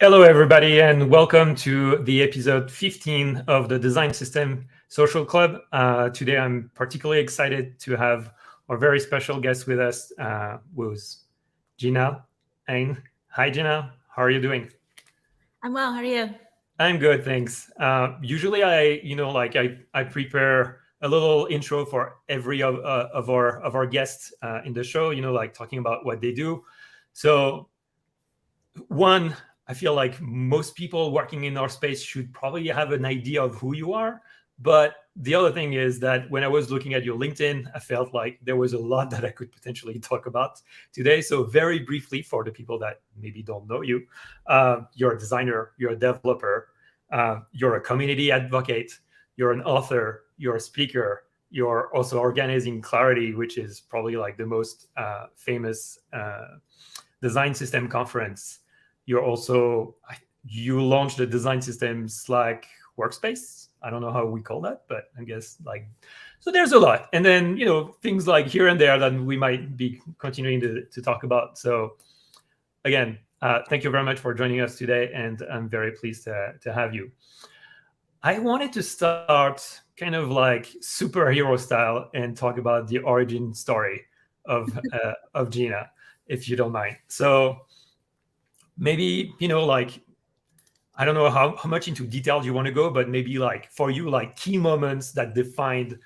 Hello, everybody, and welcome to the episode 15 of the Design System Social Club. Today, I'm particularly excited to have our very special guest with us, who's Jina Anne. Hi, Jina. How are you doing? I'm well. How are you? I'm good, thanks. Usually, I prepare a little intro for every of our guests in the show. Talking about what they do. So, one, I feel like most people working in our space should probably have an idea of who you are. But the other thing is that when I was looking at your LinkedIn, I felt like there was a lot that I could potentially talk about today. So very briefly, for the people that maybe don't know you, you're a designer, you're a developer, you're a community advocate, you're an author, you're a speaker, you're also organizing Clarity, which is probably like the most famous design system conference. You launched the design system Slack workspace. I don't know how we call that, but I guess so there's a lot. And then, things like here and there that we might be continuing to talk about. So again, thank you very much for joining us today. And I'm very pleased to have you. I wanted to start kind of like superhero style and talk about the origin story of Jina, if you don't mind. So maybe, I don't know how much into details you want to go, but maybe for you, key moments that defined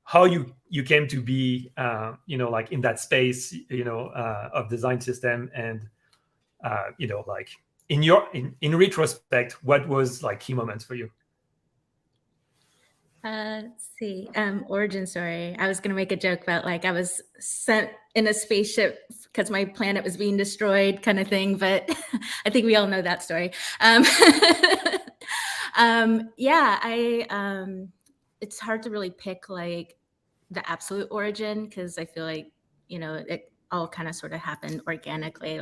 how you came to be, in that space, of design system. And, in retrospect, what was key moments for you? Let's see. Origin story. I was going to make a joke about I was sent in a spaceship because my planet was being destroyed, kind of thing. But I think we all know that story. It's hard to really pick the absolute origin because I feel like it all kind of sort of happened organically.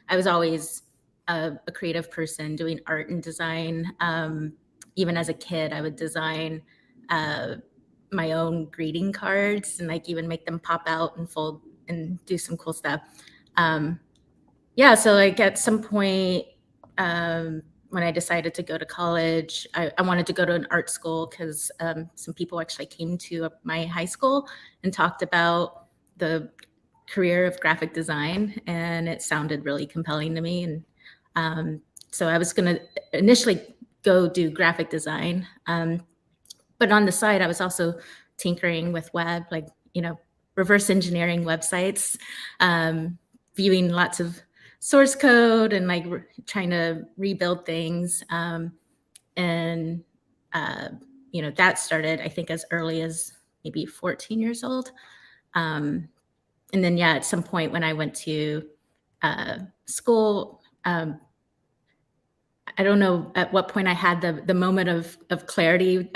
I was always a creative person doing art and design. Even as a kid, I would design my own greeting cards and even make them pop out and fold and do some cool stuff. So at some point when I decided to go to college, I wanted to go to an art school because some people actually came to my high school and talked about the career of graphic design, and it sounded really compelling to me. And so I was going to initially go do graphic design. But on the side, I was also tinkering with web, reverse engineering websites, viewing lots of source code and trying to rebuild things. That started, I think, as early as maybe 14 years old. And then, at some point when I went to school, I don't know at what point I had the moment of clarity.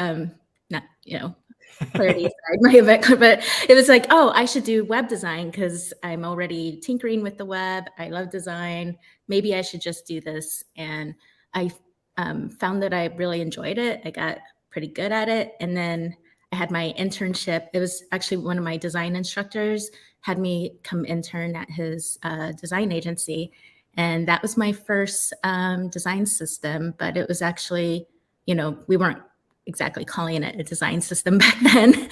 Clarity aside my event, but it was I should do web design because I'm already tinkering with the web. I love design. Maybe I should just do this. And I found that I really enjoyed it. I got pretty good at it. And then I had my internship. It was actually one of my design instructors had me come intern at his design agency. And that was my first design system, but it was actually, we weren't exactly calling it a design system back then.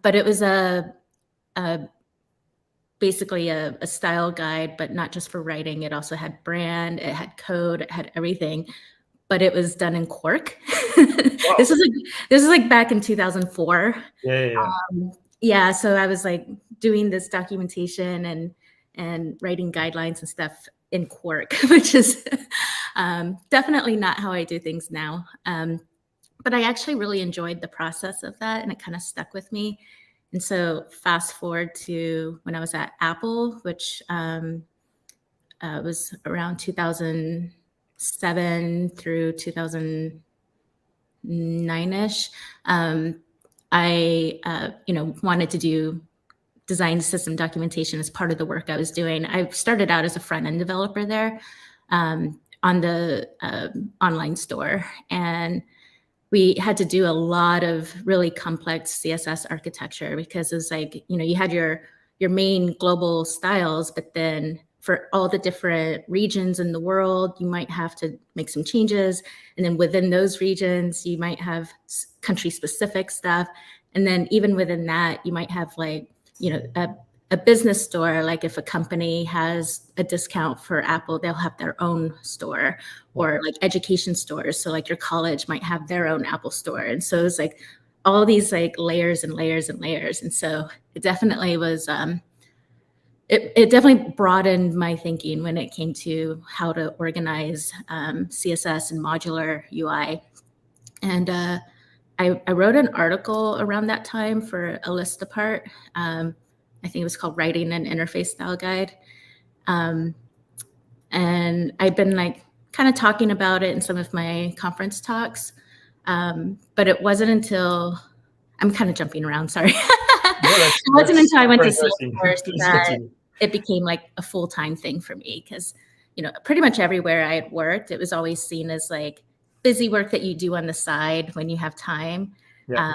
But it was basically a style guide, but not just for writing. It also had brand, it had code, it had everything, but it was done in Quark. Wow. This is back in 2004. So I was doing this documentation and writing guidelines and stuff in Quark, which is definitely not how I do things now. But I actually really enjoyed the process of that, and it kind of stuck with me. And so fast forward to when I was at Apple, which was around 2007 through 2009-ish. I wanted to do design system documentation as part of the work I was doing. I started out as a front-end developer there on the online store, and we had to do a lot of really complex CSS architecture because it's like, you had your main global styles, but then for all the different regions in the world, you might have to make some changes. And then within those regions, you might have country specific stuff. And then even within that, you might have like, a business store, like if a company has a discount for Apple, they'll have their own store, or like education stores. So like your college might have their own Apple store. And so it's like all these like layers and layers and layers. And so it definitely was, it definitely broadened my thinking when it came to how to organize CSS and modular UI. And I wrote an article around that time for a list apart. I think it was called Writing an Interface Style Guide. And I've been like kind of talking about it in some of my conference talks. But it wasn't until, I'm kind of jumping around, sorry. It wasn't until I went to Salesforce that it became like a full-time thing for me, because, pretty much everywhere I had worked, it was always seen as like busy work that you do on the side when you have time. Yeah.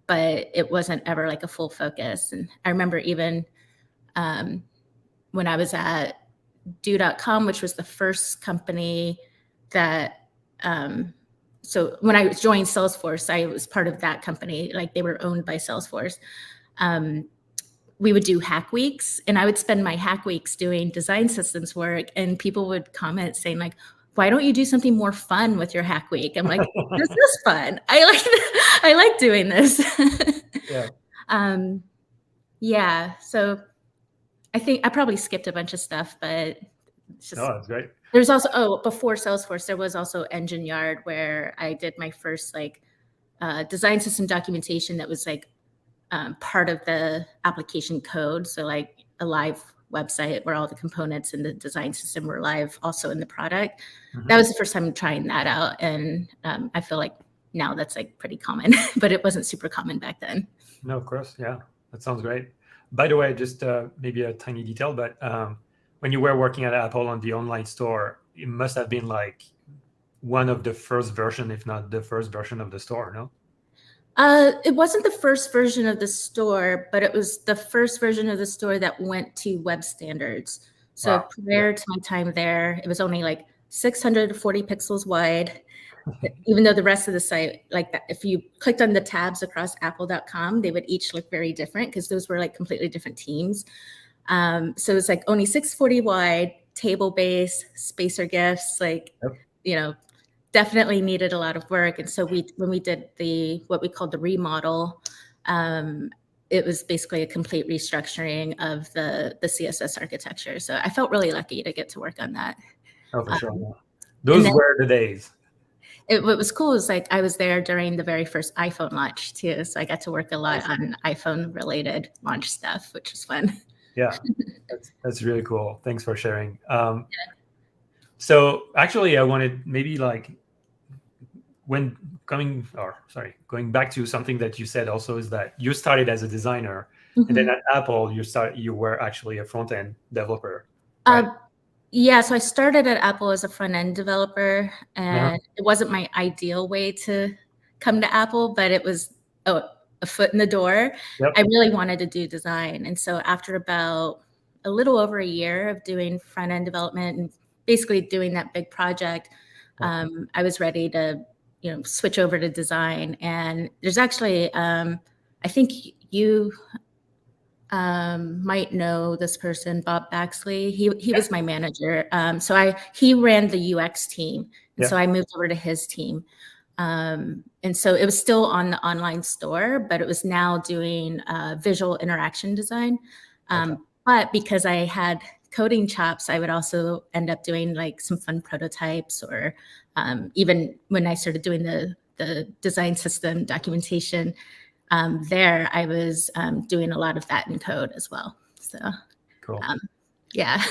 But it wasn't ever like a full focus. And I remember even when I was at do.com, which was the first company that, so when I joined Salesforce, I was part of that company, like they were owned by Salesforce. We would do hack weeks, and I would spend my hack weeks doing design systems work, and people would comment saying like, why don't you do something more fun with your hack week? I'm like, this is fun. I like doing this. Yeah. Yeah. So I think I probably skipped a bunch of stuff, but it's just, that's great. There's also, before Salesforce, there was also Engine Yard, where I did my first like design system documentation that was like part of the application code. So like a live website where all the components in the design system were live, also in the product. Mm-hmm. That was the first time trying that out. And I feel like now that's like pretty common, but it wasn't super common back then. No, of course. Yeah, that sounds great. By the way, just maybe a tiny detail, but when you were working at Apple on the online store, it must have been like one of the first version, if not the first version of the store, no? It wasn't the first version of the store, but it was the first version of the store that went to web standards. So wow. Prior to my time there, it was only like 640 pixels wide, even though the rest of the site, like that, if you clicked on the tabs across apple.com, they would each look very different because those were like completely different teams. So it's like only 640 wide, table-based, spacer GIFs, like, yep. Definitely needed a lot of work. And so when we did what we called the remodel, it was basically a complete restructuring of the CSS architecture. So I felt really lucky to get to work on that. Oh, for sure. Yeah. Those were the days. What was cool is like I was there during the very first iPhone launch too. So I got to work a lot on iPhone related launch stuff, which was fun. Yeah, that's really cool. Thanks for sharing. Yeah. So actually I wanted maybe like going back to something that you said also, is that you started as a designer, mm-hmm. and then at Apple you were actually a front-end developer. Right? Yeah, so I started at Apple as a front-end developer, and it wasn't my ideal way to come to Apple, but it was a foot in the door. Yep. I really wanted to do design. And so after about a little over a year of doing front-end development and basically doing that big project, I was ready to switch over to design. And there's actually, I think you might know this person, Bob Baxley. He was my manager. So he ran the UX team. And so I moved over to his team. And so it was still on the online store, but it was now doing visual interaction design. But because I had coding chops, I would also end up doing like some fun prototypes, or even when I started doing the design system documentation, there I was doing a lot of that in code as well. So Cool. yeah.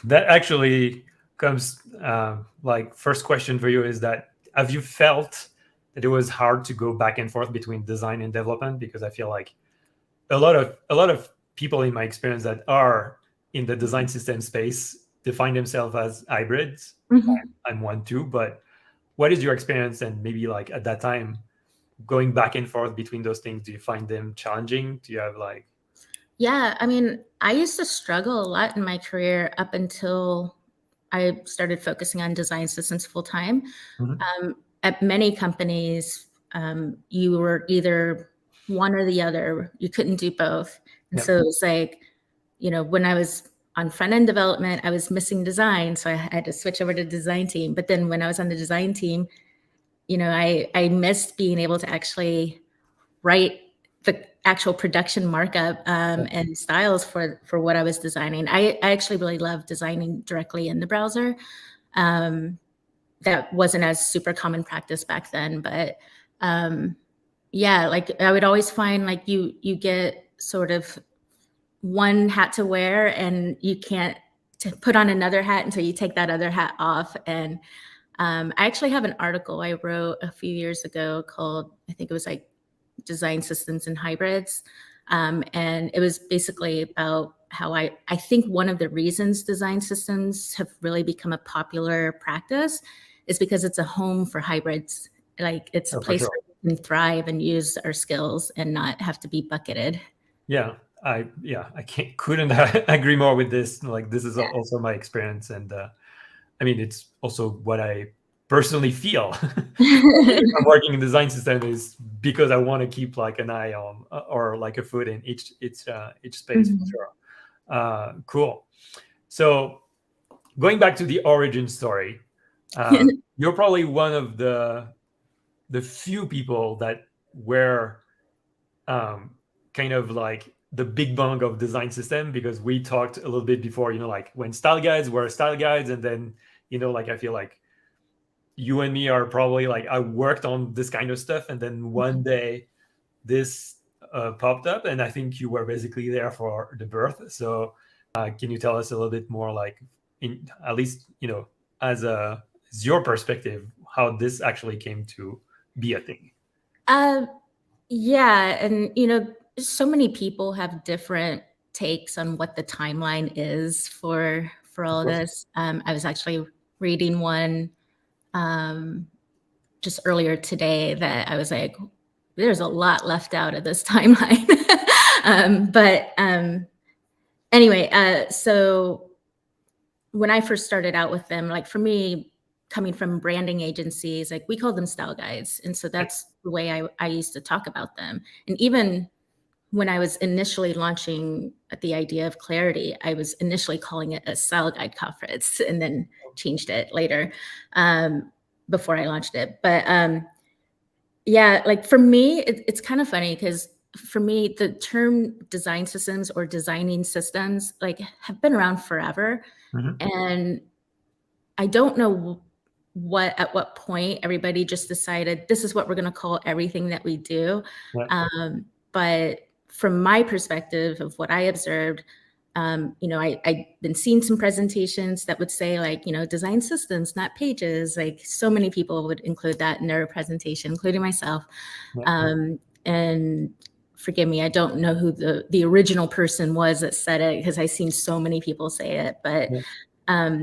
That actually comes like first question for you is that have you felt that it was hard to go back and forth between design and development? Because I feel like a lot of people in my experience that are in the design system space define themselves as hybrids. Mhm. I'm one too, but what is your experience? And maybe like at that time, going back and forth between those things, do you find them challenging? Do you have like Yeah, I mean, I used to struggle a lot in my career up until I started focusing on design systems full time. Mhm. At many companies, you were either one or the other. You couldn't do both. And Yeah. so it was like, when I was on front end development, I was missing design. So I had to switch over to design team. But then when I was on the design team, I missed being able to actually write the actual production markup and styles for what I was designing. I actually really love designing directly in the browser. That wasn't as super common practice back then, but yeah, like I would always find like you get sort of one hat to wear and you can't to put on another hat until you take that other hat off. And I actually have an article I wrote a few years ago called, I think it was like Design Systems and Hybrids. And it was basically about how I think one of the reasons design systems have really become a popular practice is because it's a home for hybrids. Like it's a Oh, for place sure. where we can thrive and use our skills and not have to be bucketed. Yeah, I couldn't agree more with this. Like this is also my experience, and I mean it's also what I personally feel. If I'm working in design system is because I want to keep like an eye on or like a foot in each space for Mhm. sure. Cool. So going back to the origin story, you're probably one of the few people that were um, kind of like the big bang of design system because we talked a little bit before, like when style guides were style guides, and then like I feel like you and me are probably like I worked on this kind of stuff, and then one day this popped up, and I think you were basically there for the birth. So can you tell us a little bit more, like in at least as your perspective, how this actually came to be a thing? Uh, yeah, and so many people have different takes on what the timeline is for Of all of course. this. I was actually reading one um, just earlier today that I was like, there's a lot left out of this timeline. But anyway, so when I first started out with them, like for me, coming from branding agencies, like we called them style guides. And so that's the way I used to talk about them. And even when I was initially launching the idea of Clarity, I was initially calling it a style guide conference and then changed it later before I launched it. But yeah, like for me, it's kind of funny because for me, the term design systems or designing systems like have been around forever. Mhm. And I don't know at what point everybody just decided this is what we're going to call everything that we do. Yeah. But from my perspective of what I observed, I've been seeing some presentations that would say like, design systems, not pages. Like so many people would include that in their presentation, including myself. Yeah. And forgive me, I don't know who the original person was that said it because I've seen so many people say it, but Yeah.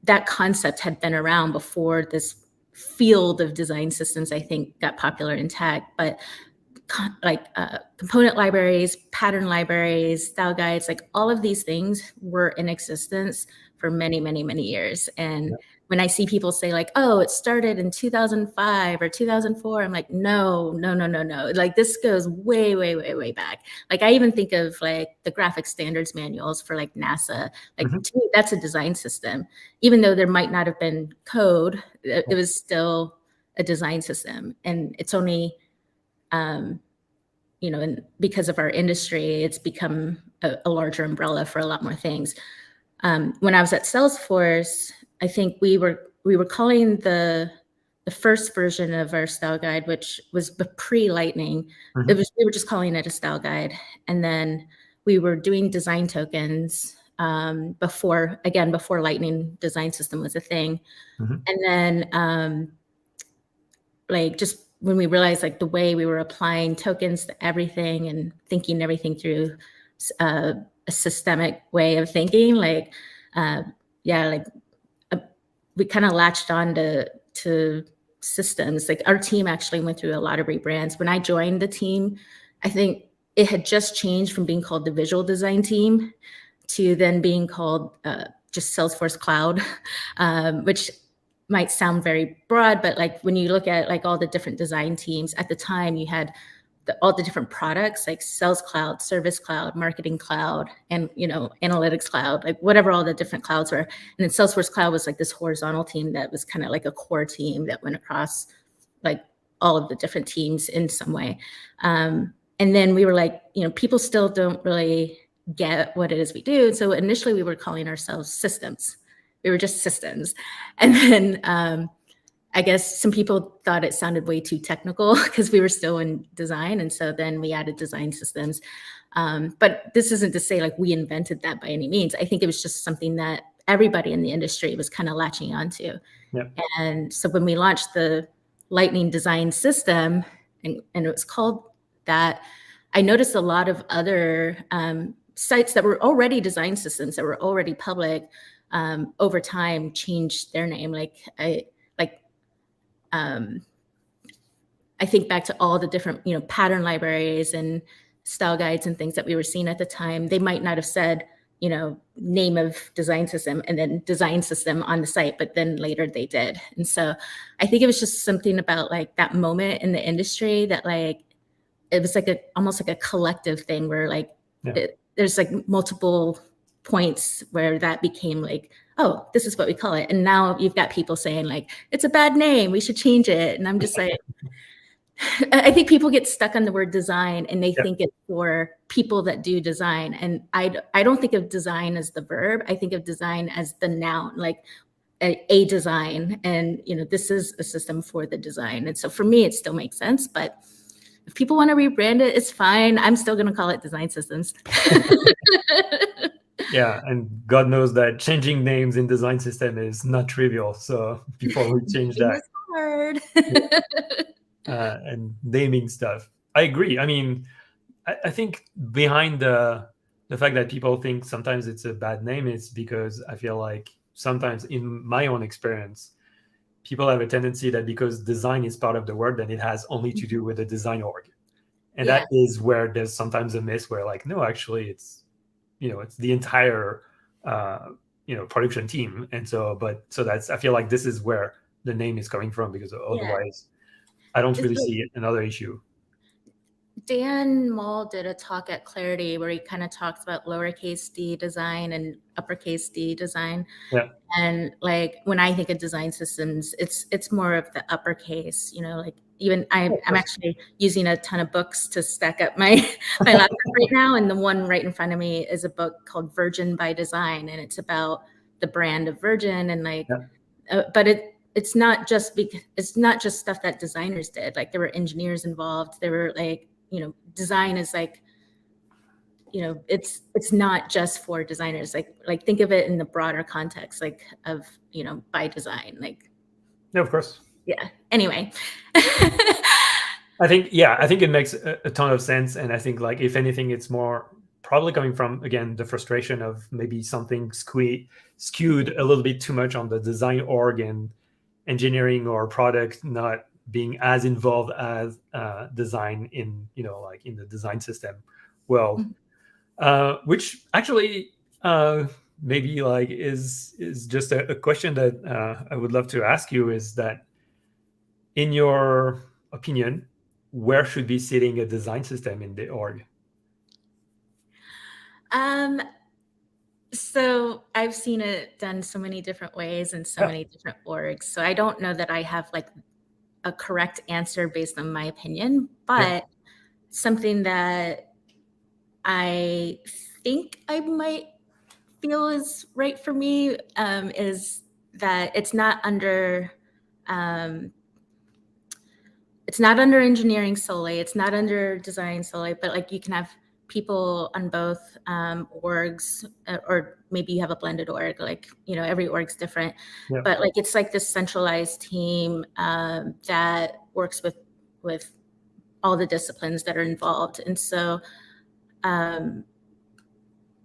that concept had been around before this field of design systems, I think, got popular in tech. But component libraries, pattern libraries, style guides, like all of these things were in existence for many, many, many years. And Yeah. when I see people say like, oh, it started in 2005 or 2004, I'm like, no, no, no, no, no. Like this goes way, way, way, way back. Like I even think of like the graphic standards manuals for like NASA. Like Mhm. to me, that's a design system. Even though there might not have been code, it was still a design system. And it's only um, and because of our industry, it's become a larger umbrella for a lot more things. When I was at Salesforce, I think we were calling the first version of our style guide, which was pre-Lightning. Mhm. We were just calling it a style guide, and then we were doing design tokens before Lightning design system was a thing. Mhm. And then like just when we realized like the way we were applying tokens to everything and thinking everything through a systemic way of thinking, like yeah, like we kind of latched on to systems. Like our team actually went through a lot of rebrands. When I joined the team, I think it had just changed from being called the visual design team to then being called just Salesforce Cloud, which might sound very broad, but like when you look at like all the different design teams at the time, you had all the different products like Sales Cloud, Service Cloud, Marketing Cloud, and Analytics Cloud, like whatever all the different clouds were. And then Salesforce Cloud was like this horizontal team that was kind of like a core team that went across like all of the different teams in some way. And then we were like, people still don't really get what it is we do. So initially we were calling ourselves systems. We were just systems. And then I guess some people thought it sounded way too technical because we were still in design. And so then we added design systems. But this isn't to say like we invented that by any means. I think it was just something that everybody in the industry was kind of latching onto. Yeah. And so when we launched the Lightning design system, and it was called that, I noticed a lot of other sites that were already design systems that were already public over time changed their name. I think back to all the different, pattern libraries and style guides and things that we were seeing at the time. They might not have said, name of design system and then design system on the site, but then later they did. And so I think it was just something about like that moment in the industry that like, it was like almost like a collective thing where like, there's like multiple points where that became like, oh, this is what we call it. And now you've got people saying like, it's a bad name, we should change it. And I'm just like, I think people get stuck on the word design and they think it's for people that do design. And I don't think of design as the verb. I think of design as the noun, like a design. And, this is a system for the design. And so for me, it still makes sense. But if people want to rebrand it, it's fine. I'm still going to call it design systems. Yeah, and God knows that changing names in design system is not trivial. So before we change that, it's hard. And naming stuff, I agree. I mean, I think behind the fact that people think sometimes it's a bad name is because I feel like sometimes in my own experience, people have a tendency that because design is part of the word, then it has only to do with the design org, and that is where there's sometimes a miss where like no, actually it's it's the entire production team. And so that's, I feel like this is where the name is coming from, because otherwise I don't really see another issue. Dan Mall did a talk at Clarity where he kind of talks about lowercase d design and uppercase D design. Yeah. And like when I think of design systems, it's more of the uppercase, like even I'm actually using a ton of books to stack up my laptop right now. And the one right in front of me is a book called Virgin by Design. And it's about the brand of Virgin and like, but it's not just stuff that designers did. Like there were engineers involved. There were like, design is like, it's not just for designers. Like think of it in the broader context, like of, by design, like. Yeah, of course. Yeah. Anyway. I think it makes a ton of sense. And I think like, if anything, it's more probably coming from, again, the frustration of maybe something skewed a little bit too much on the design org and engineering or product not being as involved as design in, like in the design system world, which actually maybe like is just a question that I would love to ask you, is that in your opinion, where should be sitting a design system in the org? So I've seen it done so many different ways and so many different orgs. So I don't know that I have like a correct answer based on my opinion, but something that I think I might feel is right for me is that it's not under engineering solely, it's not under design solely, but like you can have people on both orgs, or maybe you have a blended org, like, you know, every org's different, Yeah. but like it's like this centralized team that works with all the disciplines that are involved. And so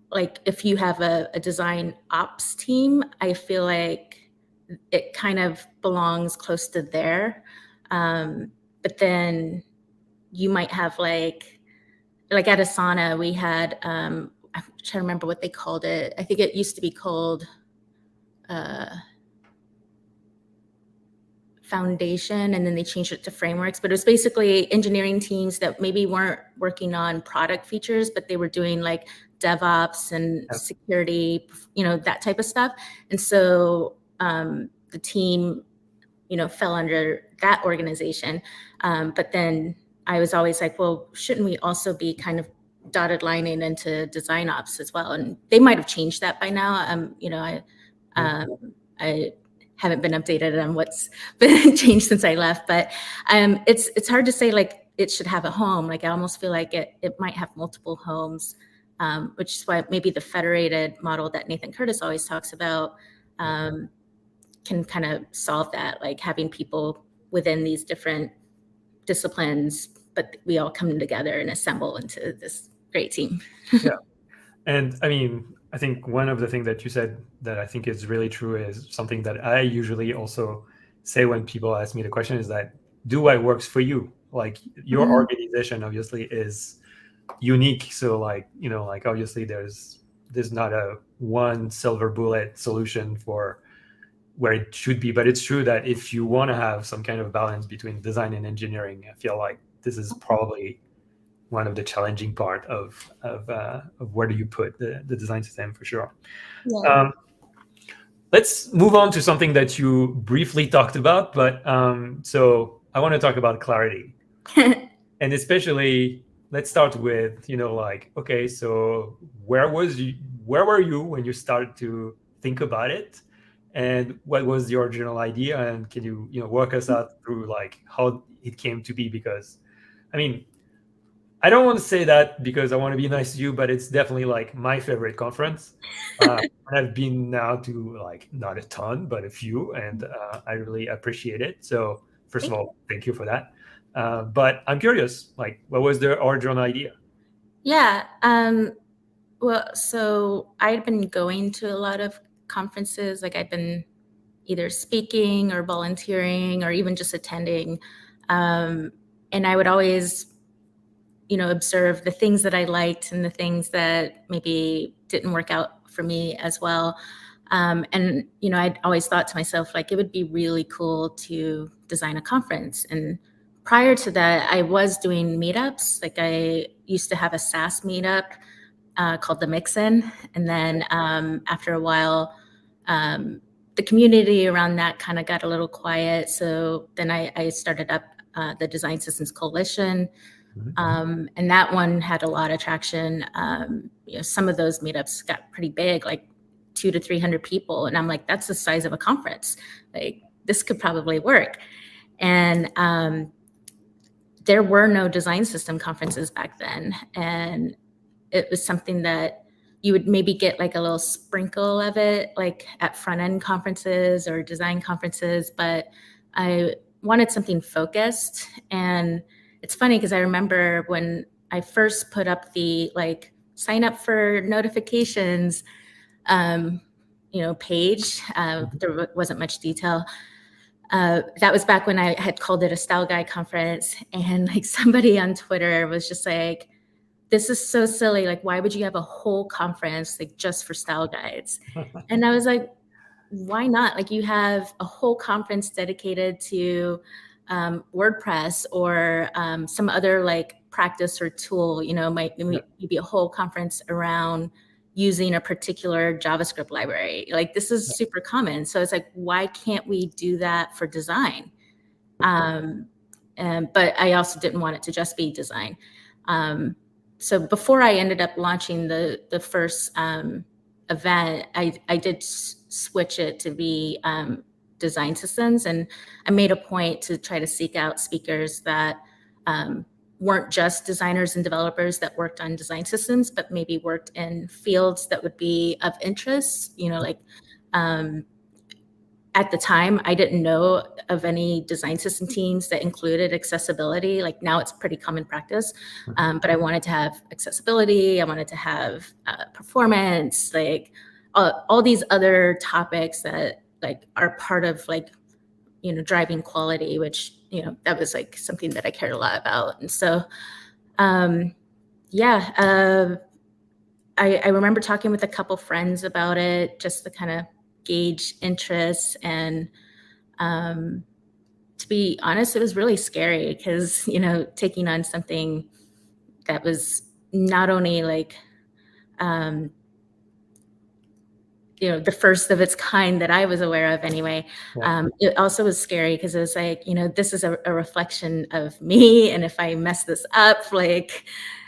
like if you have a design ops team, I feel like it kind of belongs close to there. But then you might have like at Asana, we had, I'm trying to remember what they called it. I think it used to be called Foundation, and then they changed it to frameworks, but it was basically engineering teams that maybe weren't working on product features, but they were doing like DevOps and security, you know, that type of stuff. And so the team, you know, fell under that organization. But then I was always like, well, shouldn't we also be kind of dotted lining into design ops as well? And they might have changed that by now. You know, I haven't been updated on what's been changed since I left, but it's hard to say like it should have a home. Like I almost feel like it might have multiple homes, which is why maybe the federated model that Nathan Curtis always talks about can kind of solve that, like having people within these different disciplines, but we all come together and assemble into this great team. Yeah. And I mean, I think one of the things that you said that I think is really true is something that I usually also say when people ask me the question is that, do what works for you? Like your organization obviously is unique. So like, you know, like obviously there's not a one silver bullet solution for where it should be, but it's true that if you want to have some kind of balance between design and engineering, I feel like this is probably one of the challenging part of where do you put the design system for sure. Yeah. Let's move on to something that you briefly talked about, but so I want to talk about clarity. And especially, let's start with, you know, like, okay, so where were you when you started to think about it? And what was the original idea? And can you know, walk us out through like how it came to be? Because, I mean, I don't want to say that because I want to be nice to you, but it's definitely like my favorite conference. I've been now to like not a ton, but a few, and I really appreciate it. So first of all, thank you for that. But I'm curious, like, what was the original idea? Yeah. Well, so I'd been going to a lot of conferences. Like I'd been either speaking or volunteering or even just attending. And I would always, you know, observe the things that I liked and the things that maybe didn't work out for me as well. And, you know, I'd always thought to myself, like, it would be really cool to design a conference. And prior to that, I was doing meetups. Like I used to have a SaaS meetup called the Mix-In. And then after a while, the community around that kind of got a little quiet. So then I started up the Design Systems Coalition. And that one had a lot of traction. You know, some of those meetups got pretty big, like 200 to 300 people. And I'm like, that's the size of a conference. Like this could probably work. And there were no design system conferences back then. And it was something that you would maybe get like a little sprinkle of it, like at front end conferences or design conferences. But I wanted something focused. And it's funny because I remember when I first put up the like sign up for notifications, you know, page. There wasn't much detail. That was back when I had called it a style guide conference, and like somebody on Twitter was just like, "This is so silly. Like, why would you have a whole conference like just for style guides?" And I was like, "Why not? Like, you have a whole conference dedicated to WordPress or some other like practice or tool. You know, might be a whole conference around using a particular JavaScript library. Like this is super common. So it's like, why can't we do that for design? But I also didn't want it to just be design. So before I ended up launching the first event, I did switch it to be design systems, and I made a point to try to seek out speakers that weren't just designers and developers that worked on design systems, but maybe worked in fields that would be of interest. Like at the time, I didn't know of any design system teams that included accessibility. Like now it's pretty common practice, but I wanted to have accessibility. I wanted to have performance, like all these other topics that like are part of like, driving quality, which, that was like something that I cared a lot about. And so, I remember talking with a couple friends about it, just to kind of gauge interest. And to be honest, it was really scary because, taking on something that was not only like, the first of its kind that I was aware of anyway. It also was scary because it was like, this is a reflection of me. And if I mess this up, like,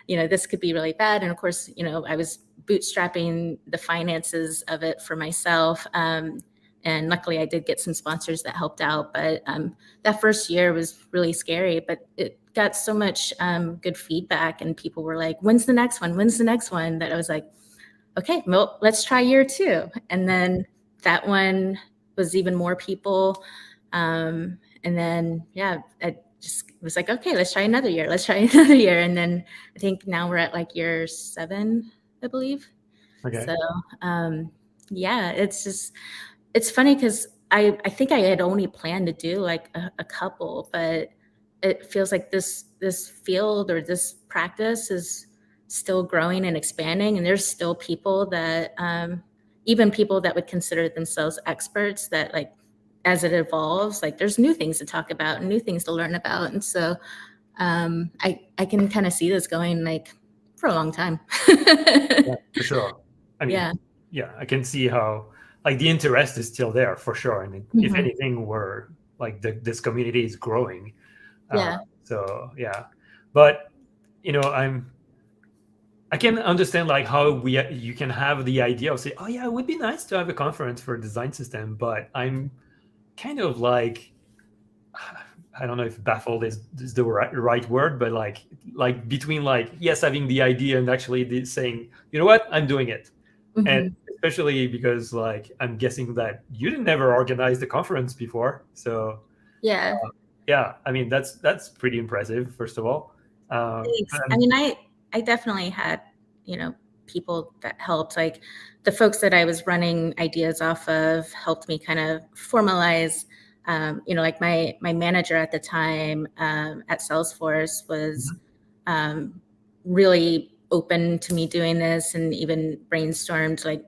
this could be really bad. And of course, I was bootstrapping the finances of it for myself. And luckily I did get some sponsors that helped out. But that first year was really scary, but it got so much good feedback, and people were like, when's the next one? When's the next one? That I was like, okay, well, let's try year 2. And then that one was even more people. And then, I just was like, okay, let's try another year. Let's try another year. And then I think now we're at like year 7, I believe. Okay. So, it's funny because I think I had only planned to do like a couple, but it feels like this field or this practice is still growing and expanding, and there's still people that even people that would consider themselves experts, that like as it evolves, like there's new things to talk about and new things to learn about. And so I can kind of see this going like for a long time. Yeah, for sure. I mean, yeah, I can see how like the interest is still there for sure, and if anything, we're like this community is growing. So but I can understand like how you can have the idea of say, oh yeah, it would be nice to have a conference for a design system, but I'm kind of like, I don't know if baffled is the right word, but like between like, yes, having the idea and actually saying, you know what, I'm doing it. And especially because like I'm guessing that you didn't never organize the conference before, so I mean that's pretty impressive, first of all. Thanks. I mean, I definitely had, people that helped. Like the folks that I was running ideas off of helped me kind of formalize. Like my manager at the time at Salesforce was really open to me doing this, and even brainstormed like,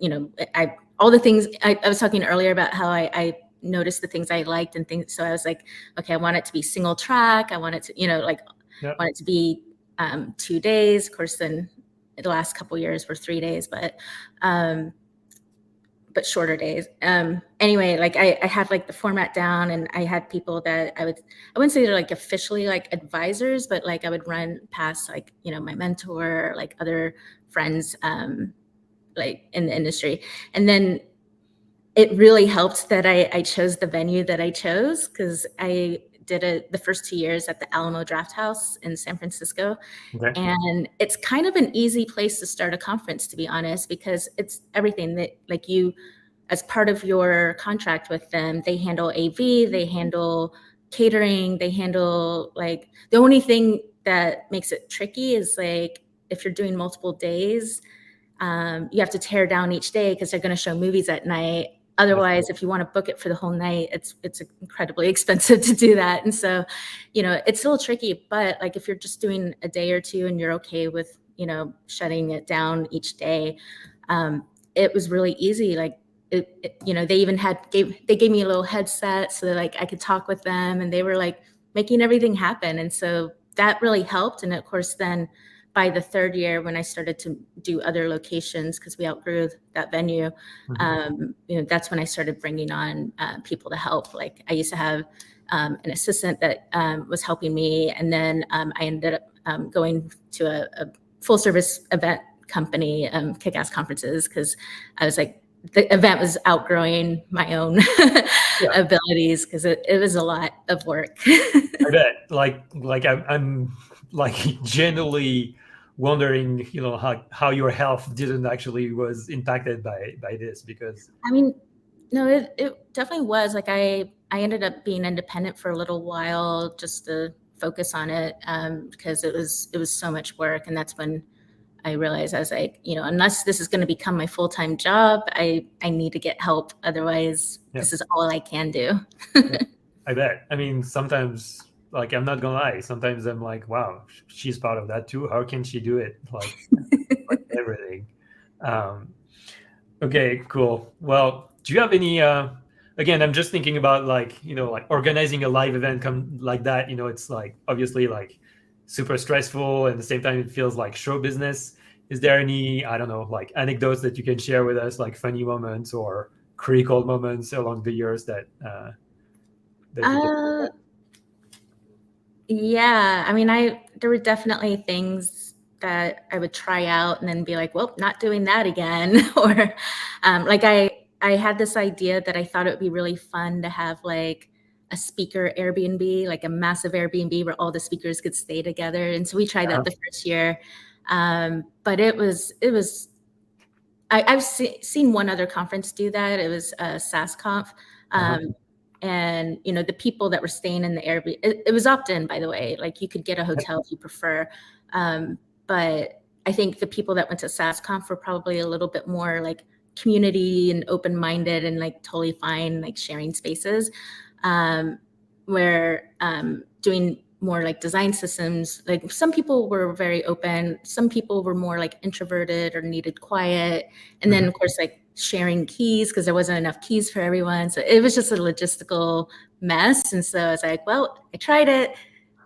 all the things I was talking earlier about how I noticed the things I liked and things. So I was like, okay, I want it to be single track. I want it to, want it to be 2 days. Of course, then the last couple of years were 3 days, but shorter days. Anyway, like I had like the format down, and I had people that I wouldn't say they're like officially like advisors, but like I would run past like, my mentor, like other friends, like in the industry. And then it really helped that I chose the venue that I chose, because I did it the first 2 years at the Alamo Drafthouse in San Francisco. Okay. And it's kind of an easy place to start a conference, to be honest, because it's everything that like you, as part of your contract with them, they handle AV, they handle catering, they handle like, the only thing that makes it tricky is like, if you're doing multiple days, you have to tear down each day because they're going to show movies at night. Otherwise, if you want to book it for the whole night, it's incredibly expensive to do that. And so, it's a little tricky, but like if you're just doing a day or two and you're okay with, shutting it down each day, it was really easy. Like, they even gave me a little headset so that like I could talk with them, and they were like making everything happen. And so that really helped. And of course, then by the 3rd year, when I started to do other locations, because we outgrew that venue, that's when I started bringing on people to help. Like I used to have an assistant that was helping me, and then I ended up going to a full service event company, Kick-Ass Conferences, because I was like, the event was outgrowing my own abilities, because it was a lot of work. I bet. I'm like genuinely wondering, how your health didn't actually was impacted by this, because I mean, no, it definitely was. Like I ended up being independent for a little while just to focus on it, because it was so much work. And that's when I realized, I was like, unless this is going to become my full-time job, I need to get help. Otherwise, this is all I can do. I bet. I mean, sometimes, like, I'm not gonna lie, sometimes I'm like, wow, she's part of that too. How can she do it? Like everything. Okay, cool. Well, do you have any again, I'm just thinking about, like, like organizing a live event like that, it's like obviously like super stressful, and at the same time it feels like show business. Is there any, I don't know, like anecdotes that you can share with us, like funny moments or critical moments along the years that you can Yeah, I mean, there were definitely things that I would try out and then be like, well, not doing that again. Or like I had this idea that I thought it would be really fun to have like a speaker Airbnb, like a massive Airbnb where all the speakers could stay together. And so we tried that the first year. But I've seen one other conference do that. It was SaaSConf. And the people that were staying in the Airbnb, it was opt-in, by the way. Like you could get a hotel if you prefer, but I think the people that went to SaaSConf were probably a little bit more like community and open-minded and like totally fine, like sharing spaces. Where doing more like design systems, like some people were very open, some people were more like introverted or needed quiet, and then of course like sharing keys, because there wasn't enough keys for everyone, so it was just a logistical mess. And so I was like, well, I tried it.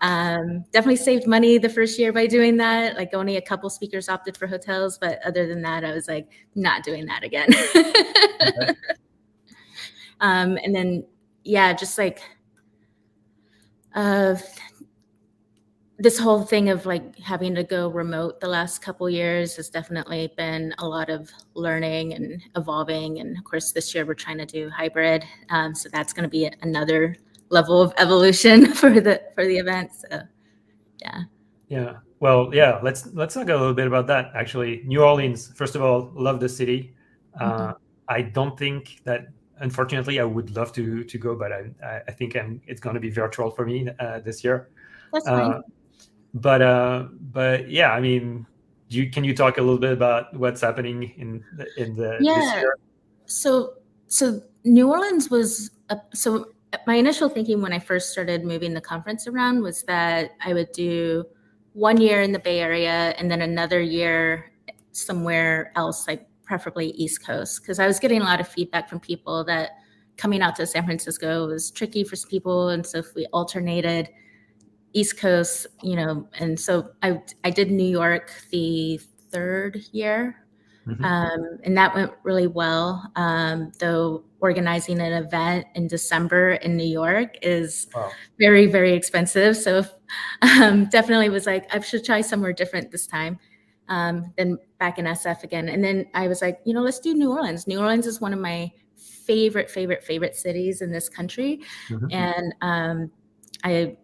Definitely saved money the first year by doing that. Like only a couple speakers opted for hotels, but other than that, I was like, not doing that again. And then just like this whole thing of like having to go remote the last couple years has definitely been a lot of learning and evolving. And of course, this year we're trying to do hybrid, so that's going to be another level of evolution for the event. So, yeah. Yeah. Well, yeah. Let's talk a little bit about that. Actually, New Orleans. First of all, love the city. I don't think that. Unfortunately, I would love to go, but I think it's going to be virtual for me this year. That's fine. But yeah, I mean, can you talk a little bit about what's happening in this year? So New Orleans was so my initial thinking when I first started moving the conference around was that I would do 1 year in the Bay Area and then another year somewhere else, like preferably East Coast, because I was getting a lot of feedback from people that coming out to San Francisco was tricky for some people, and so if we alternated East Coast, and so I did New York the third year. And that went really well. Though organizing an event in December in New York is very, very expensive. So definitely was like, I should try somewhere different this time than back in SF again. And then I was like, let's do New Orleans. New Orleans is one of my favorite cities in this country. And I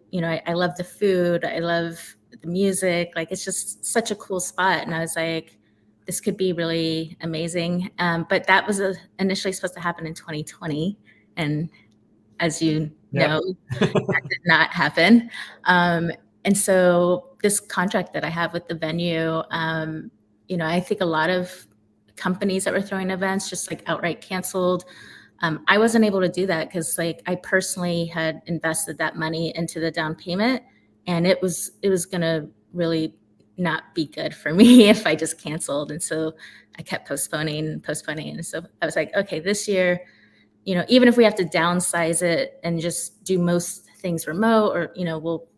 love the food. I love the music. Like, it's just such a cool spot. And I was like, this could be really amazing. But that was initially supposed to happen in 2020. And as you know, that did not happen. And so this contract that I have with the venue, I think a lot of companies that were throwing events just like outright canceled. I wasn't able to do that because like I personally had invested that money into the down payment, and it was going to really not be good for me if I just canceled. And so I kept postponing. And so I was like, okay, this year, even if we have to downsize it and just do most things remote, or, we'll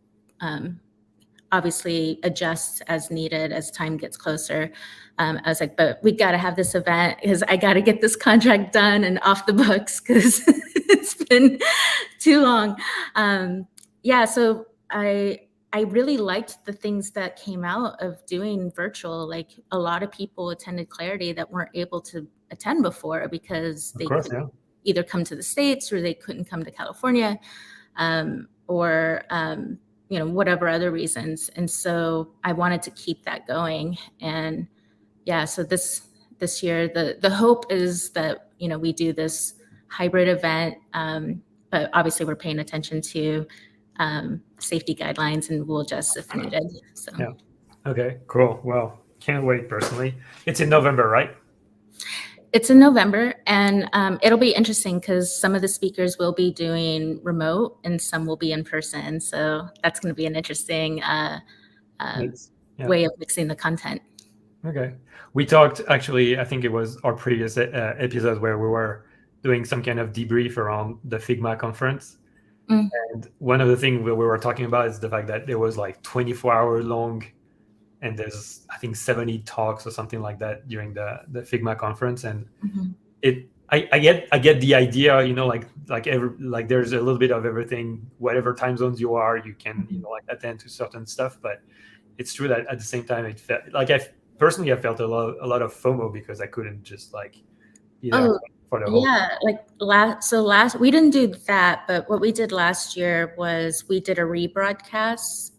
obviously adjust as needed as time gets closer. I was like, but we got to have this event because I got to get this contract done and off the books because it's been too long. So I I really liked the things that came out of doing virtual. Like a lot of people attended Clarity that weren't able to attend before because Of they course, couldn't yeah. either come to the States or they couldn't come to California, or whatever other reasons. And so I wanted to keep that going. And yeah, so this year the hope is that we do this hybrid event, but obviously we're paying attention to safety guidelines, and we'll adjust if needed. So Yeah. Okay, cool. Well, can't wait personally. It's in November, right? it's in November, and it'll be interesting because some of the speakers will be doing remote and some will be in person. So that's going to be an interesting way of mixing the content. Okay. We talked, actually, I think it was our previous episode where we were doing some kind of debrief around the Figma conference. Mm. And one of the things we were talking about is the fact that it was like 24-hour long, and there's, I think, 70 talks or something like that during the Figma conference. And I get the idea, like there's a little bit of everything. Whatever time zones you are, you can like attend to certain stuff. But it's true that at the same time, it felt like I felt a lot of FOMO because I couldn't just like be there for the whole. Yeah, like last we didn't do that, but what we did last year was we did a rebroadcast,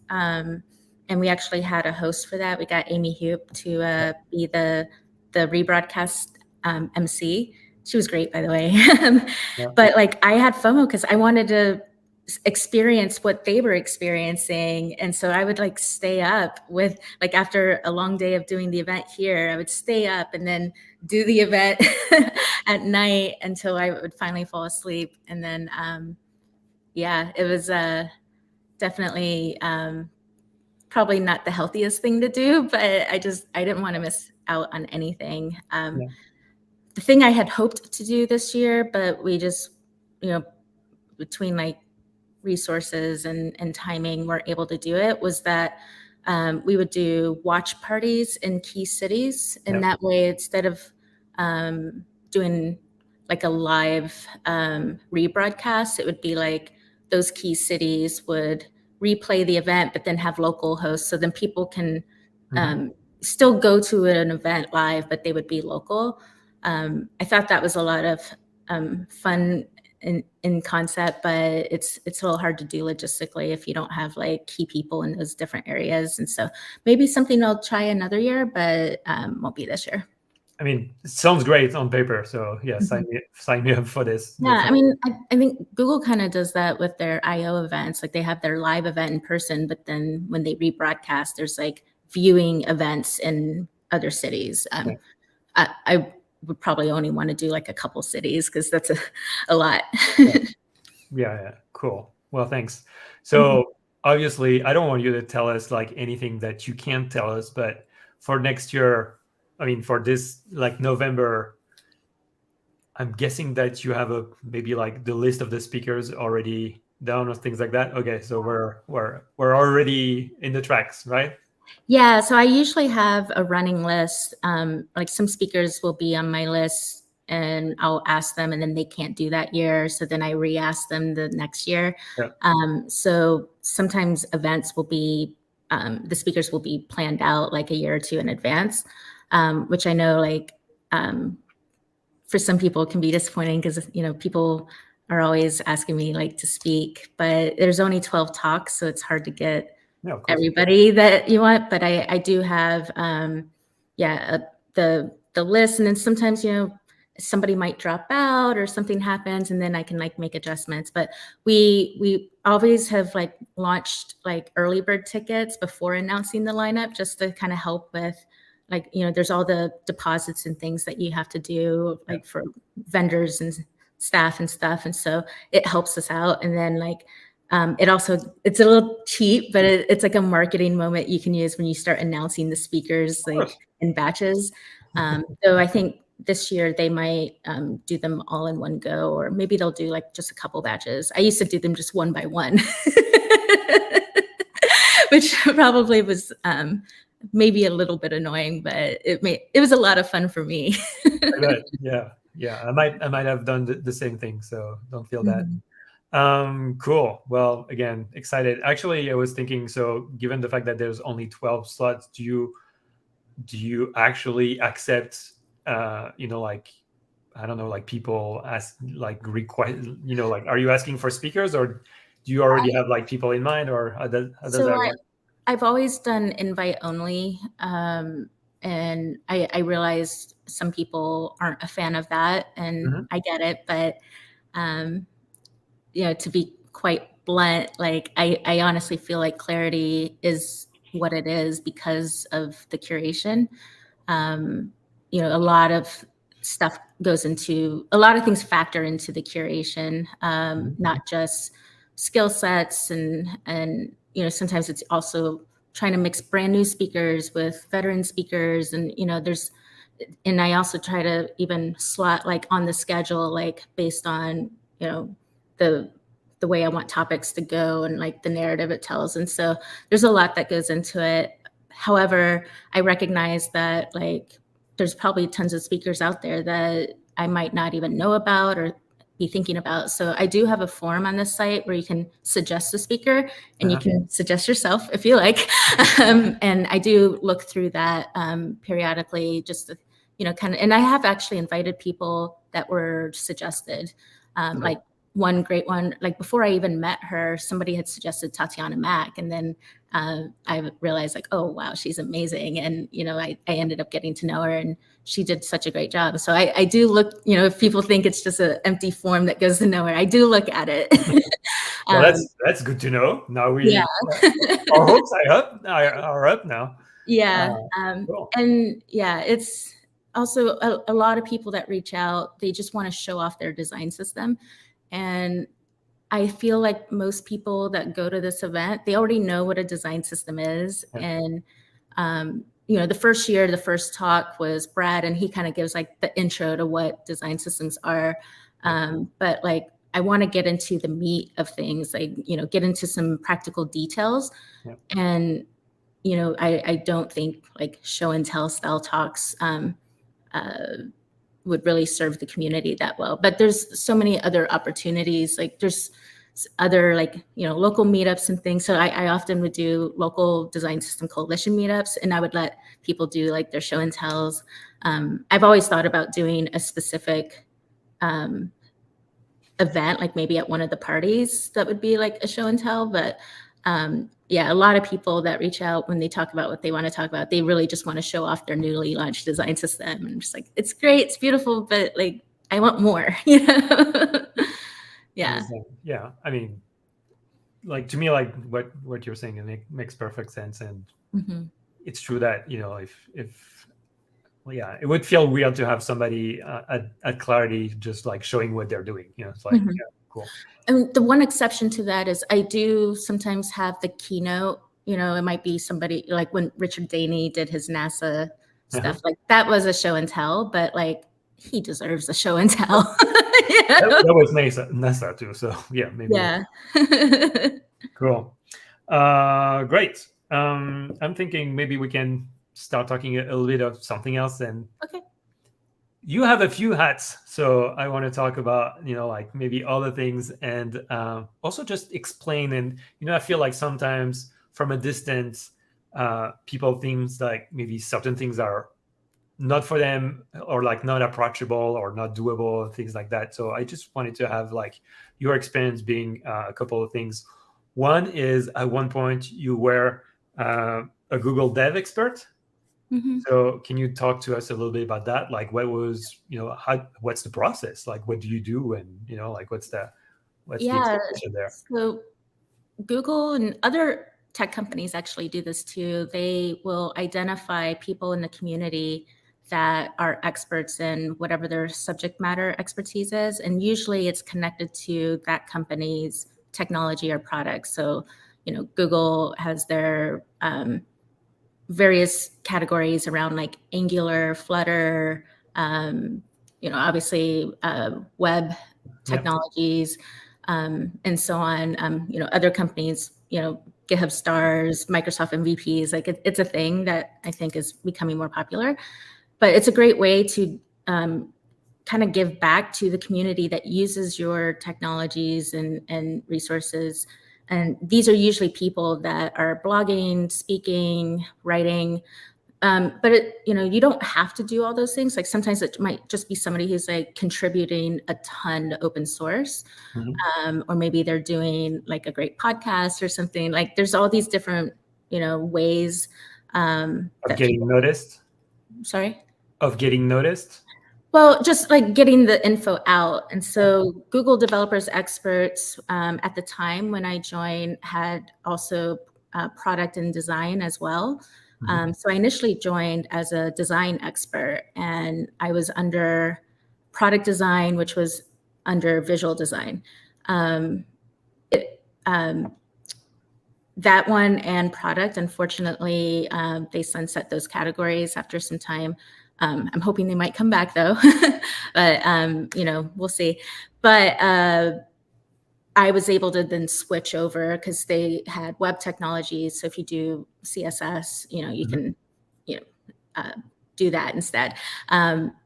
and we actually had a host for that. We got Amy Hoop to be the rebroadcast MC. She was great, by the way. But like I had FOMO because I wanted to experience what they were experiencing, and so I would like stay up with, like, after a long day of doing the event here, I would stay up and then do the event at night until I would finally fall asleep. And then it was definitely probably not the healthiest thing to do, but I didn't want to miss out on anything. The thing I had hoped to do this year, but we just between like resources and timing weren't able to do it, was that we would do watch parties in key cities. And that way, instead of doing like a live rebroadcast, it would be like those key cities would replay the event, but then have local hosts. So then people can still go to an event live, but they would be local. I thought that was a lot of fun in concept, but it's a little hard to do logistically if you don't have like key people in those different areas. And so maybe something I'll try another year, but won't be this year. I mean, it sounds great on paper. So yeah, sign me up for this. Yeah, I mean, I think Google kind of does that with their I/O events. Like they have their live event in person, but then when they rebroadcast, there's like viewing events in other cities. I would probably only want to do like a couple cities because that's a lot. Yeah, cool. Well, thanks. So obviously, I don't want you to tell us like anything that you can't tell us, but for next year, I mean, for this like November, I'm guessing that you have maybe like the list of the speakers already down or things like that. Okay, so we're already in the tracks, right? Yeah, so I usually have a running list. Like some speakers will be on my list and I'll ask them and then they can't do that year. So then I re-ask them the next year. So sometimes events will be, the speakers will be planned out like a year or two in advance, which I know like for some people it can be disappointing because, people are always asking me like to speak, but there's only 12 talks. So it's hard to get everybody that you want, but I do have the list, and then sometimes somebody might drop out or something happens, and then I can like make adjustments. But we always have like launched like early bird tickets before announcing the lineup, just to kind of help with like there's all the deposits and things that you have to do like for vendors and staff and stuff, and so it helps us out. And then like it's a little cheap, but it's like a marketing moment you can use when you start announcing the speakers like in batches. So I think this year they might do them all in one go, or maybe they'll do like just a couple batches. I used to do them just one by one, which probably was maybe a little bit annoying, but it was a lot of fun for me. Yeah. I might have done the same thing, so don't feel bad. Cool. Well, again, excited. Actually, I was thinking, so given the fact that there's only 12 slots, do you actually accept, like, I don't know, like people ask, like request, like, are you asking for speakers, or do you already have like people in mind, or how does So that work? I've always done invite only. And I realized some people aren't a fan of that, and Mhm. I get it. But, um, to be quite blunt, like I honestly feel like clarity is what it is because of the curation. um, a lot of stuff goes into a lot of things factor into the curation, Mhm. not just skill sets and sometimes it's also trying to mix brand new speakers with veteran speakers, and and I also try to even slot like on the schedule, like based on the the way I want topics to go and like the narrative it tells. And so there's a lot that goes into it. However, I recognize that like there's probably tons of speakers out there that I might not even know about or be thinking about. So I do have a form on this site where you can suggest a speaker and you Uh-huh. can suggest yourself if you like. And I do look through that periodically just to, kind of, and I have actually invited people that were suggested. Cool. Like one great one, like before I even met her, somebody had suggested Tatiana Mack. And then I realized like, oh, wow, she's amazing. And, I ended up getting to know her and she did such a great job. So I do look, if people think it's just an empty form that goes to nowhere, I do look at it. Well, um, that's good to know. Now yeah. our hopes are up now. Yeah. Uh, cool. And yeah, it's also a lot of people that reach out, they just want to show off their design system. And I feel like most people that go to this event, they already know what a design system is. Yeah. And, the first year, the first talk was Brad, and he kind of gives like the intro to what design systems are. Yeah. But like, I want to get into the meat of things, like, get into some practical details. Yeah. And, I don't think like show and tell style talks uh, would really serve the community that well. But there's so many other opportunities. Like there's other like, local meetups and things. So I often would do local design system coalition meetups, and I would let people do like their show and tells. I've always thought about doing a specific um, event, like maybe at one of the parties that would be like a show and tell. But yeah, a lot of people that reach out when they talk about what they want to talk about, they really just want to show off their newly launched design system. And I'm just like, it's great, it's beautiful, but like, I want more, Yeah. Understand. Yeah. I mean, like, to me, like what you're saying, it makes perfect sense, and Mhm. it's true that, if well, yeah, it would feel weird to have somebody at Clarity just like showing what they're doing. It's like, Mhm. yeah, cool. And the one exception to that is I do sometimes have the keynote. It might be somebody like when Richard Daney did his NASA Uh-huh. stuff, like that was a show and tell, but like he deserves a show and tell. That was Nessa too. So yeah, maybe. Yeah. Cool. Great. I'm thinking maybe we can start talking a little bit of something else. And Okay. you have a few hats, so I want to talk about, like maybe other things, and also just explain. And I feel like sometimes from a distance, people think like maybe certain things are not for them, or like not approachable or not doable, things like that. So I just wanted to have like your experience being a couple of things. One is, at one point you were a Google dev expert. Mhm. So can you talk to us a little bit about that? Like, what was, what's the process? Like, what do you do? And, like, what's the Yeah. expectation there? So Google and other tech companies actually do this too. They will identify people in the community that are experts in whatever their subject matter expertise is. And usually it's connected to that company's technology or products. So, Google has their various categories around like Angular, Flutter, um, obviously web Yeah. technologies, and so on. Other companies, GitHub stars, Microsoft MVPs, like it's a thing that I think is becoming more popular. But it's a great way to kind of give back to the community that uses your technologies and resources. And these are usually people that are blogging, speaking, writing. But you don't have to do all those things. Like sometimes it might just be somebody who's like contributing a ton to open source, or maybe they're doing like a great podcast or something. Like there's all these different, ways Of that getting people. noticed. Sorry. Of getting noticed. Well, just like getting the info out. And so Google Developers Experts at the time when I joined had also product and design as well. So I initially joined as a design expert, and I was under product design, which was under visual design. That one and product, unfortunately, they sunset those categories after some time. I'm hoping they might come back though, but we'll see. But I was able to then switch over because they had web technologies. So if you do CSS, you can, do that instead.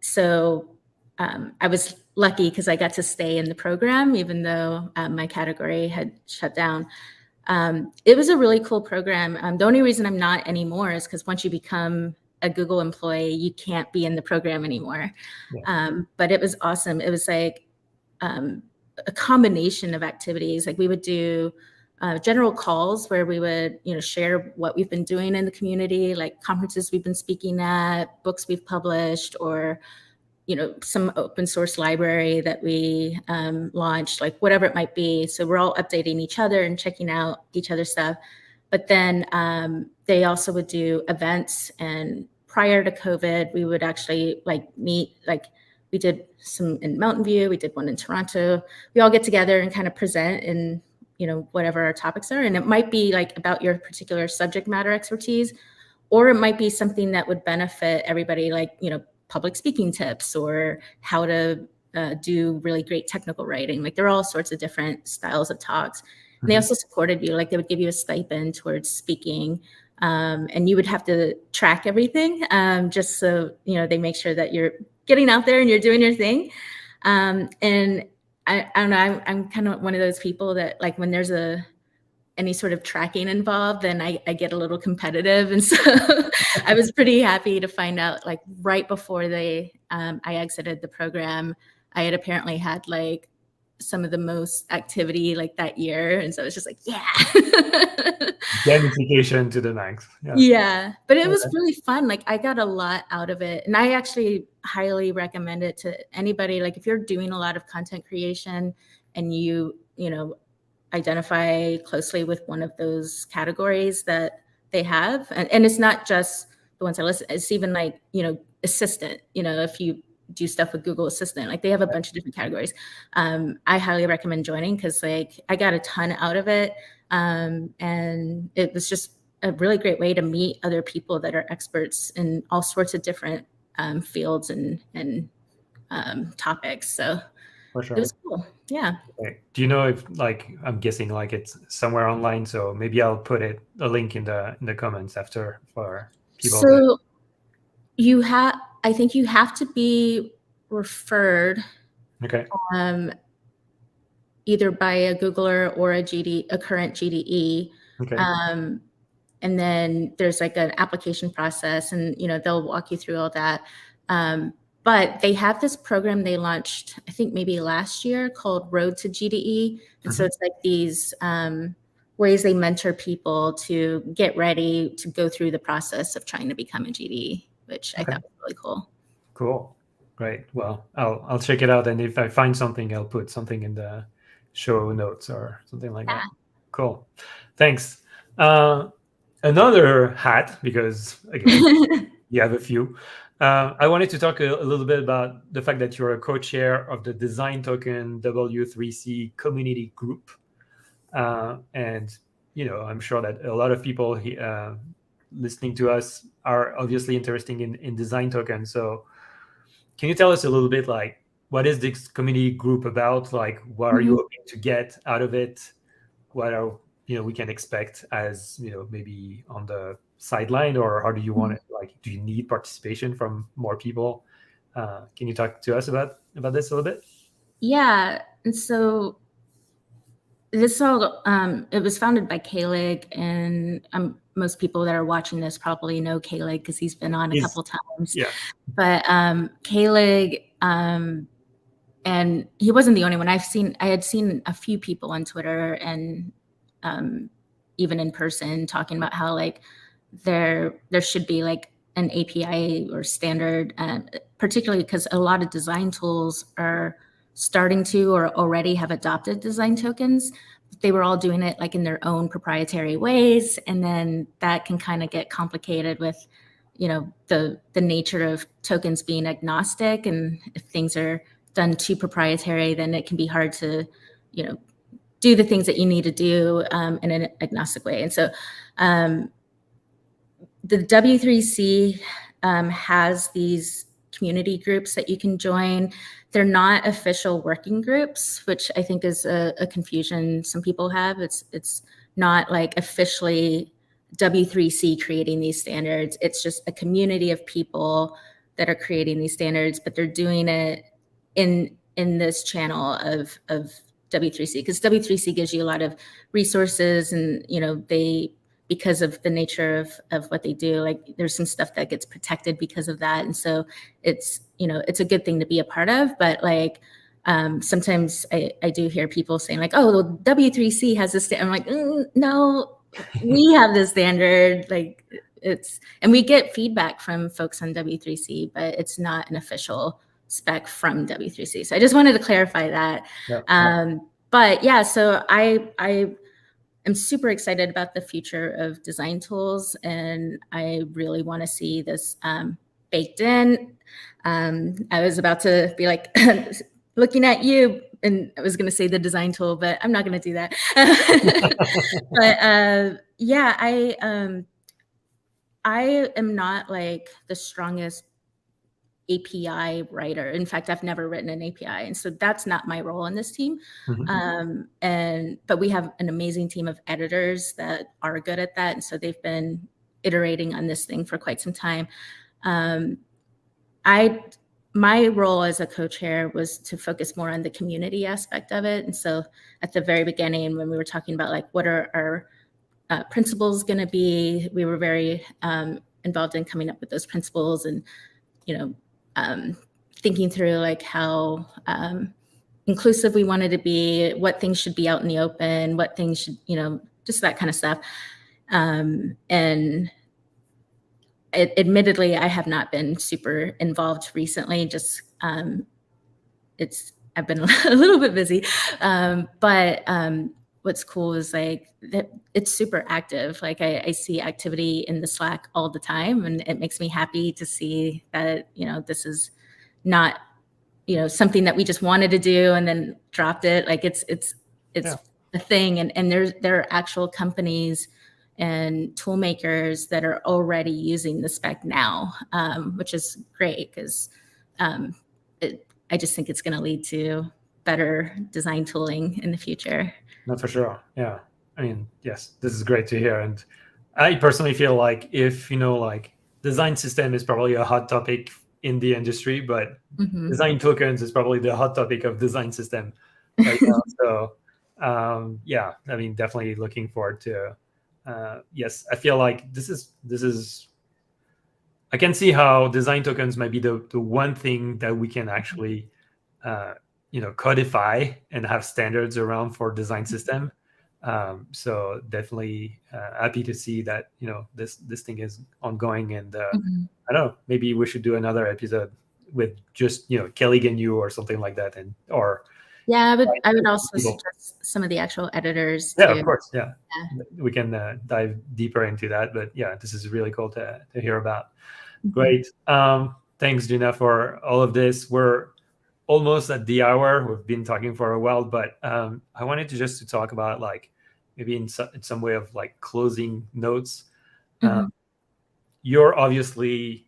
So I was lucky because I got to stay in the program, even though my category had shut down. It was a really cool program. The only reason I'm not anymore is because once you become a Google employee, you can't be in the program anymore. But it was awesome. It was like a combination of activities. Like we would do general calls where we would, share what we've been doing in the community, like conferences we've been speaking at, books we've published, or some open source library that we launched, like whatever it might be. So we're all updating each other and checking out each other's stuff. But then they also would do events. And prior to COVID, we would actually meet, we did some in Mountain View, we did one in Toronto. We all get together and kind of present in, whatever our topics are. And it might be like about your particular subject matter expertise, or it might be something that would benefit everybody, like, public speaking tips or how to do really great technical writing. Like there are all sorts of different styles of talks. And they also supported you, like they would give you a stipend towards speaking. And you would have to track everything just so, they make sure that you're getting out there and you're doing your thing. And I don't know, I'm kind of one of those people that like when there's any sort of tracking involved, then I get a little competitive. And so I was pretty happy to find out like right before I exited the program, I had apparently had like some of the most activity like that year. And so it's just like, yeah. Gamification to the max. Yeah, but it was really fun. Like I got a lot out of it. And I actually highly recommend it to anybody. Like if you're doing a lot of content creation and you identify closely with one of those categories that they have. And it's not just the ones I list, it's even like, assistant, if you do stuff with Google Assistant, like they have a bunch of different categories. I highly recommend joining because like I got a ton out of it. And it was just a really great way to meet other people that are experts in all sorts of different fields and topics. So For sure. it was cool. Yeah. Okay. Do you know if I'm guessing like it's somewhere online, so maybe I'll put a link in the comments after for people. So I think you have to be referred. Okay. Either by a Googler or a current GDE. Okay. And then there's like an application process, and they'll walk you through all that. But they have this program they launched, I think maybe last year, called Road to GDE. And so it's like these ways they mentor people to get ready to go through the process of trying to become a GDE, which I thought was really cool. Cool. Great. Well, I'll check it out. And if I find something, I'll put something in the show notes or something like that. Cool. Thanks. Another hat, because again, you have a few. I wanted to talk a little bit about the fact that you're a co-chair of the Design Token W3C community group. And, I'm sure that a lot of people listening to us are obviously interested in Design Token. So can you tell us a little bit, like, what is this community group about? Like, what are you hoping to get out of it? What are, we can expect as, maybe on the sideline, or how do you want it? Like, do you need participation from more people? Can you talk to us about this a little bit? Yeah, and so this all it was founded by Kalig, and most people that are watching this probably know Kalig because he's been on a couple times. Yeah. But Kalig, and he wasn't the only one. I had seen a few people on Twitter and even in person talking about how like there should be like an API or standard, particularly because a lot of design tools are starting to or already have adopted design tokens. They were all doing it like in their own proprietary ways, and then that can kind of get complicated with, the nature of tokens being agnostic, and if things are done too proprietary, then it can be hard to, do the things that you need to do in an agnostic way. And so the W3C has these community groups that you can join. They're not official working groups, which I think is a confusion some people have. It's not like officially W3C creating these standards. It's just a community of people that are creating these standards, but they're doing it in this channel of W3C, because W3C gives you a lot of resources, and because of the nature of what they do, like there's some stuff that gets protected because of that. And so it's a good thing to be a part of. But like sometimes I do hear people saying like, oh, well, W3C has this. I'm like, no, we have this standard. Like and we get feedback from folks on W3C, but it's not an official spec from W3C. So I just wanted to clarify that. Yeah. But yeah, so I'm super excited about the future of design tools, and I really want to see this baked in. I was about to be like looking at you, and I was going to say the design tool, but I'm not going to do that. But yeah, I am not like the strongest API writer. In fact, I've never written an API. And so that's not my role in this team. But we have an amazing team of editors that are good at that. And so they've been iterating on this thing for quite some time. My role as a co-chair was to focus more on the community aspect of it. And so at the very beginning, when we were talking about like, what are our principles going to be, we were very involved in coming up with those principles, and thinking through like how inclusive we wanted to be, what things should be out in the open, what things should, just that kind of stuff. And admittedly, I have not been super involved recently. Just I've been a little bit busy, but what's cool is like that it's super active. Like I see activity in the Slack all the time, and it makes me happy to see that, this is not, something that we just wanted to do and then dropped it. Like it's a thing. And there are actual companies and tool makers that are already using the spec now, which is great because I just think it's going to lead to better design tooling in the future. No, for sure. Yeah. I mean, yes, this is great to hear. And I personally feel like if, like design system is probably a hot topic in the industry, but design tokens is probably the hot topic of design system right now. So yeah, I mean, definitely looking forward to, yes, I feel like this is, I can see how design tokens might be the one thing that we can actually, codify and have standards around for design system. So definitely happy to see that, this thing is ongoing. And I don't know, maybe we should do another episode with just, Kelly and you or something like that. Yeah, I would also suggest some of the actual editors. Yeah, too. of course. Yeah. We can dive deeper into that. But yeah, this is really cool to hear about. Great. Thanks, Jina, for all of this. We're almost at the hour. We've been talking for a while, but I wanted to talk about like maybe in some way of like closing notes. You're obviously,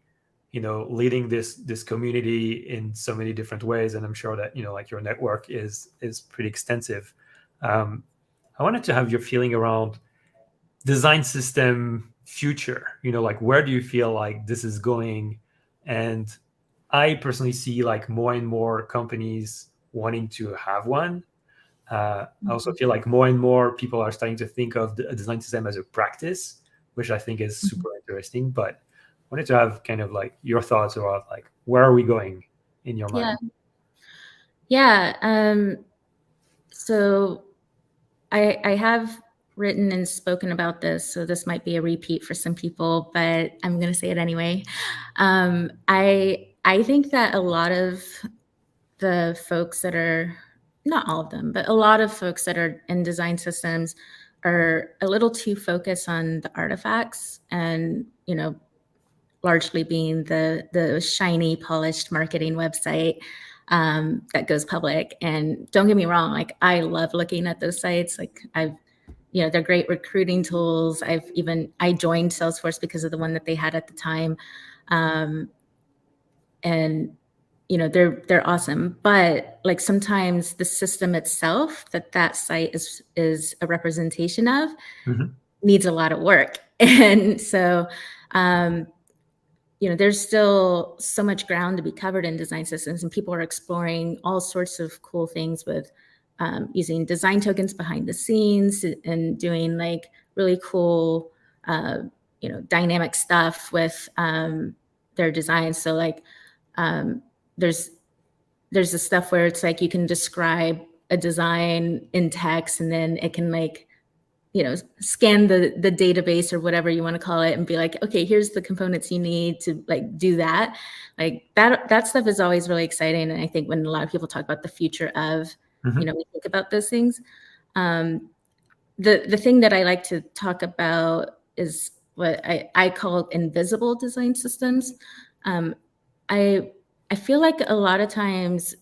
leading this community in so many different ways, and I'm sure that like your network is pretty extensive. I wanted to have your feeling around design system future. Like where do you feel like this is going, and I personally see like more and more companies wanting to have one. I also feel like more and more people are starting to think of a design system as a practice, which I think is super interesting. But I wanted to have kind of like your thoughts about like where are we going in your mind? Yeah. So I have written and spoken about this, so this might be a repeat for some people, but I'm going to say it anyway. I think that a lot of the folks that are, not all of them, but a lot of folks that are in design systems are a little too focused on the artifacts and, largely being the shiny, polished marketing website that goes public. And don't get me wrong, like I love looking at those sites. Like they're great recruiting tools. I joined Salesforce because of the one that they had at the time. And they're awesome, but like sometimes the system itself that site is a representation of needs a lot of work. And so there's still so much ground to be covered in design systems, and people are exploring all sorts of cool things with using design tokens behind the scenes and doing like really cool dynamic stuff with their designs. So like there's this stuff where it's like you can describe a design in text, and then it can like scan the database or whatever you want to call it and be like, okay, here's the components you need to like do that. Like that stuff is always really exciting. And I think when a lot of people talk about the future of, we think about those things. The thing that I like to talk about is what I call invisible design systems. I feel like a lot of times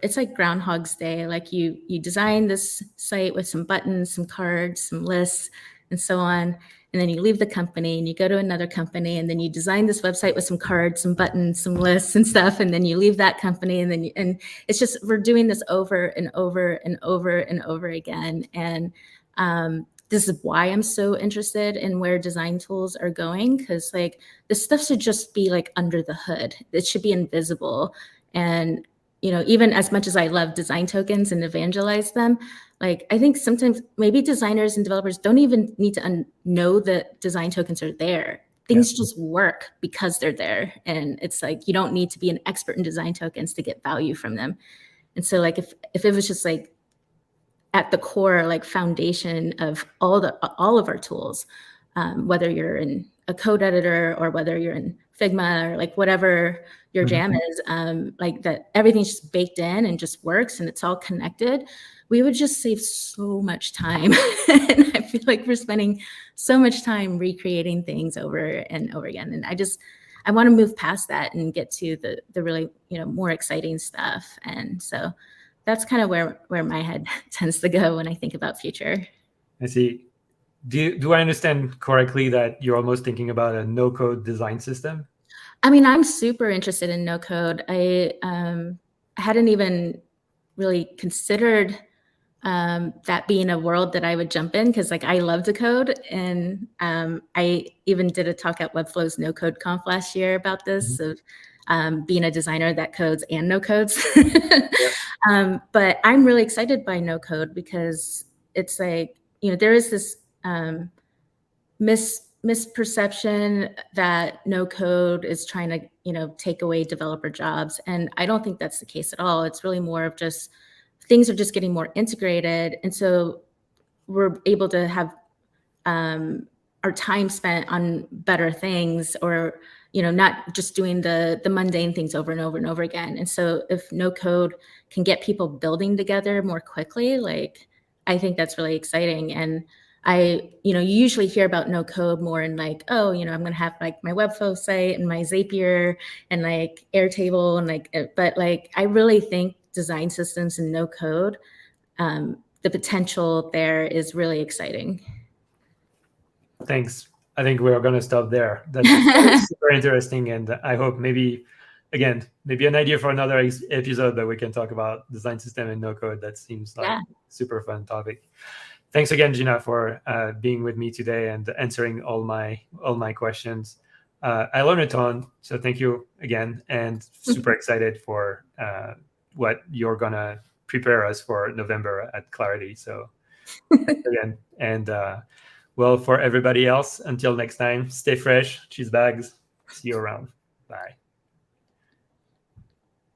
it's like Groundhog's Day. Like you design this site with some buttons, some cards, some lists, and so on. And then you leave the company and you go to another company, and then you design this website with some cards, some buttons, some lists and stuff. And then you leave that company, and then and it's just, we're doing this over and over and over and over again. And this is why I'm so interested in where design tools are going, because like this stuff should just be like under the hood. It should be invisible. And even as much as I love design tokens and evangelize them, like I think sometimes maybe designers and developers don't even need to know that design tokens are there. Things just work because they're there. And it's like, you don't need to be an expert in design tokens to get value from them. And so like, if it was just like at the core, like foundation of all of our tools, whether you're in a code editor or whether you're in Figma or like whatever your jam is, like that everything's just baked in and just works and it's all connected, we would just save so much time. And I feel like we're spending so much time recreating things over and over again. And I want to move past that and get to the really, more exciting stuff. And so that's kind of where my head tends to go when I think about future. I see. Do I understand correctly that you're almost thinking about a no-code design system? I mean, I'm super interested in no code. I hadn't even really considered that being a world that I would jump in, because like I love to code. And I even did a talk at Webflow's No Code Conf last year about this, of being a designer that codes and no codes. But I'm really excited by no code because it's like, there is this misperception that no code is trying to, take away developer jobs. And I don't think that's the case at all. It's really more of just things are just getting more integrated. And so we're able to have our time spent on better things, or, not just doing the mundane things over and over and over again. And so if no code can get people building together more quickly, like, I think that's really exciting. And you usually hear about no code more in like, oh, I'm going to have like my Webflow site and my Zapier and like Airtable and like, but like, I really think design systems and no code, the potential there is really exciting. Thanks. I think we're going to stop there. That's super interesting. And I hope maybe an idea for another episode that we can talk about design system and no code. That seems like super fun topic. Thanks again, Jina, for being with me today and answering all my questions. I learned a ton. So thank you again, and super excited for what you're gonna prepare us for November at Clarity. So thanks again, and well, for everybody else, until next time, stay fresh, cheese bags. See you around. Bye.